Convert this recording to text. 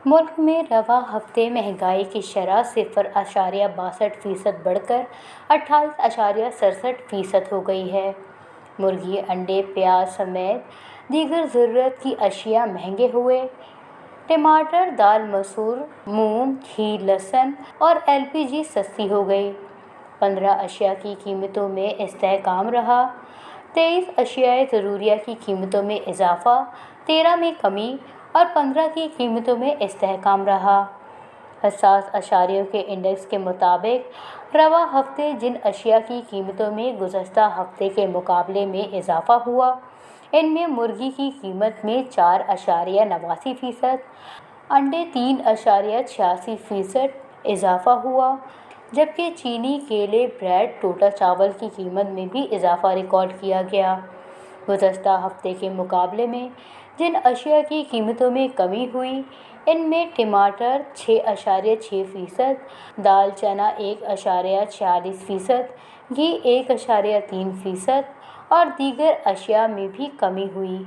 ملک میں رواں ہفتے مہنگائی کی شرح 0.62% بڑھ کر 28.67% ہو گئی ہے۔ مرغی، انڈے، پیاز سمیت دیگر ضرورت کی اشیاء مہنگے ہوئے۔ ٹماٹر، دال مسور، مونگ، گھی، لہسن اور LPG سستی ہو گئی۔ 15 اشیاء کی قیمتوں میں استحکام رہا۔ 23 اشیاء ضروریہ کی قیمتوں میں اضافہ، 13 میں کمی اور 15 کی قیمتوں میں استحکام رہا۔ حساس اشاریوں کے انڈیکس کے مطابق رواں ہفتے جن اشیاء کی قیمتوں میں گزشتہ ہفتے کے مقابلے میں اضافہ ہوا، ان میں مرغی کی قیمت میں 4.89%، انڈے 3.86% اضافہ ہوا، جبکہ چینی، کیلے، بریڈ، ٹوٹا چاول کی قیمت میں بھی اضافہ ریکارڈ کیا گیا۔ گزشتہ ہفتے کے مقابلے میں جن اشیاء کی قیمتوں میں کمی ہوئی، ان میں ٹماٹر 6.6%، دال چنا 1.46%، گھی 1.3% اور دیگر اشیاء میں بھی کمی ہوئی۔